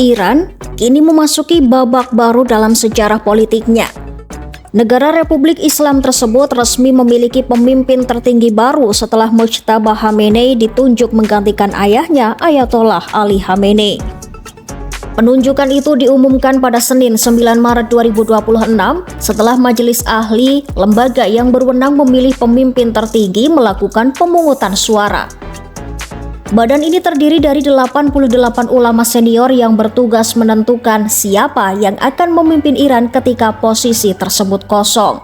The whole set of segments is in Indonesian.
Iran kini memasuki babak baru dalam sejarah politiknya. Negara Republik Islam tersebut resmi memiliki pemimpin tertinggi baru setelah Mojtaba Khamenei ditunjuk menggantikan ayahnya Ayatollah Ali Khamenei. Penunjukan itu diumumkan pada Senin 9 Maret 2026 setelah Majelis Ahli, lembaga yang berwenang memilih pemimpin tertinggi, melakukan pemungutan suara. Badan ini terdiri dari 88 ulama senior yang bertugas menentukan siapa yang akan memimpin Iran ketika posisi tersebut kosong.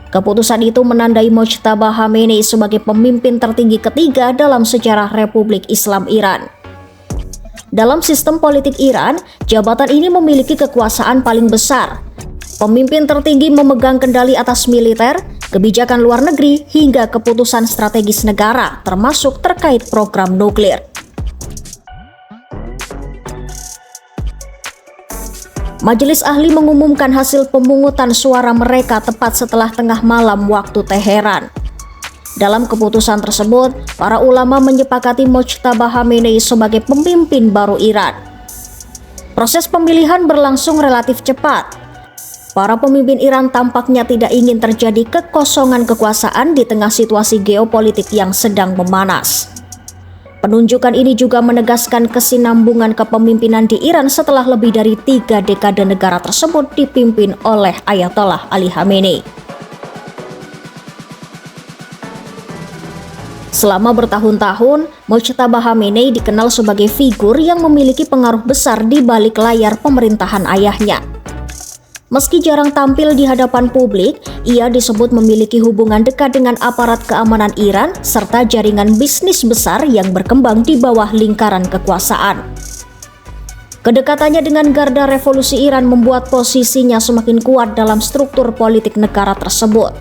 Keputusan itu menandai Mojtaba Khamenei sebagai pemimpin tertinggi ketiga dalam sejarah Republik Islam Iran. Dalam sistem politik Iran, jabatan ini memiliki kekuasaan paling besar. Pemimpin tertinggi memegang kendali atas militer, kebijakan luar negeri, hingga keputusan strategis negara, termasuk terkait program nuklir. Majelis Ahli mengumumkan hasil pemungutan suara mereka tepat setelah tengah malam waktu Teheran. Dalam keputusan tersebut, para ulama menyepakati Mojtaba Khamenei sebagai pemimpin baru Iran. Proses pemilihan berlangsung relatif cepat. Para pemimpin Iran tampaknya tidak ingin terjadi kekosongan kekuasaan di tengah situasi geopolitik yang sedang memanas. Penunjukan ini juga menegaskan kesinambungan kepemimpinan di Iran setelah lebih dari 3 dekade negara tersebut dipimpin oleh Ayatollah Ali Khamenei. Selama bertahun-tahun, Mojtaba Khamenei dikenal sebagai figur yang memiliki pengaruh besar di balik layar pemerintahan ayahnya. Meski jarang tampil di hadapan publik, ia disebut memiliki hubungan dekat dengan aparat keamanan Iran serta jaringan bisnis besar yang berkembang di bawah lingkaran kekuasaan. Kedekatannya dengan Garda Revolusi Iran membuat posisinya semakin kuat dalam struktur politik negara tersebut.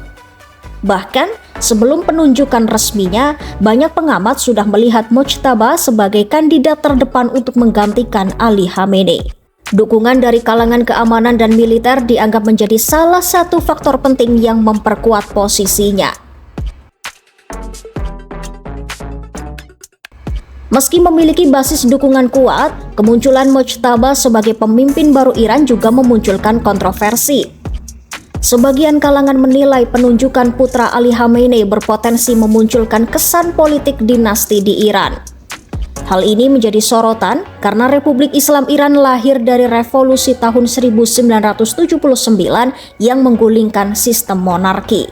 Bahkan, sebelum penunjukan resminya, banyak pengamat sudah melihat Mojtaba sebagai kandidat terdepan untuk menggantikan Ali Khamenei. Dukungan dari kalangan keamanan dan militer dianggap menjadi salah satu faktor penting yang memperkuat posisinya. Meski memiliki basis dukungan kuat, kemunculan Mojtaba sebagai pemimpin baru Iran juga memunculkan kontroversi. Sebagian kalangan menilai penunjukan putra Ali Khamenei berpotensi memunculkan kesan politik dinasti di Iran. Hal ini menjadi sorotan karena Republik Islam Iran lahir dari revolusi tahun 1979 yang menggulingkan sistem monarki.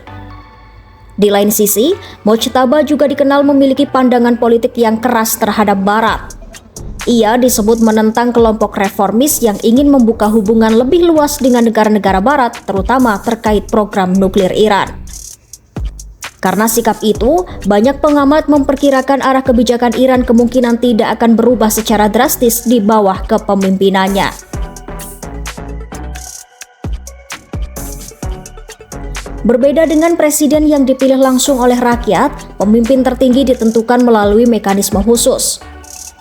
Di lain sisi, Mojtaba juga dikenal memiliki pandangan politik yang keras terhadap Barat. Ia disebut menentang kelompok reformis yang ingin membuka hubungan lebih luas dengan negara-negara Barat, terutama terkait program nuklir Iran. Karena sikap itu, banyak pengamat memperkirakan arah kebijakan Iran kemungkinan tidak akan berubah secara drastis di bawah kepemimpinannya. Berbeda dengan presiden yang dipilih langsung oleh rakyat, pemimpin tertinggi ditentukan melalui mekanisme khusus.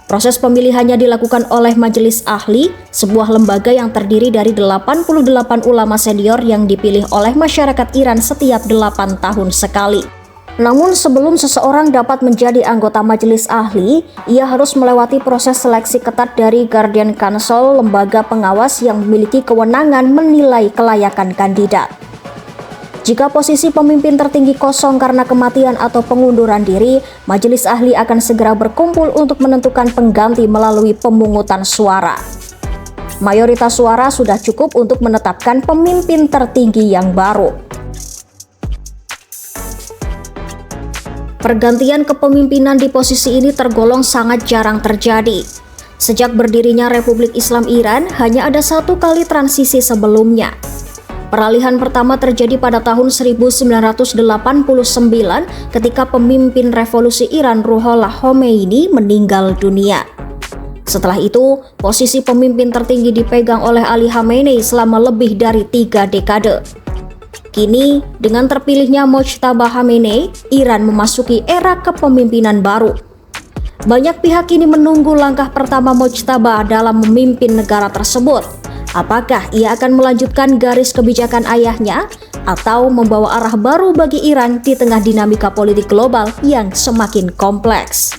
Proses pemilihannya dilakukan oleh Majelis Ahli, sebuah lembaga yang terdiri dari 88 ulama senior yang dipilih oleh masyarakat Iran setiap 8 tahun sekali. Namun sebelum seseorang dapat menjadi anggota Majelis Ahli, ia harus melewati proses seleksi ketat dari Guardian Council, lembaga pengawas yang memiliki kewenangan menilai kelayakan kandidat. Jika posisi pemimpin tertinggi kosong karena kematian atau pengunduran diri, Majelis Ahli akan segera berkumpul untuk menentukan pengganti melalui pemungutan suara. Mayoritas suara sudah cukup untuk menetapkan pemimpin tertinggi yang baru. Pergantian kepemimpinan di posisi ini tergolong sangat jarang terjadi. Sejak berdirinya Republik Islam Iran, hanya ada 1 kali transisi sebelumnya. Peralihan pertama terjadi pada tahun 1989 ketika pemimpin revolusi Iran Ruhollah Khomeini meninggal dunia. Setelah itu, posisi pemimpin tertinggi dipegang oleh Ali Khamenei selama lebih dari 3 dekade. Kini, dengan terpilihnya Mojtaba Khamenei, Iran memasuki era kepemimpinan baru. Banyak pihak kini menunggu langkah pertama Mojtaba dalam memimpin negara tersebut. Apakah ia akan melanjutkan garis kebijakan ayahnya atau membawa arah baru bagi Iran di tengah dinamika politik global yang semakin kompleks?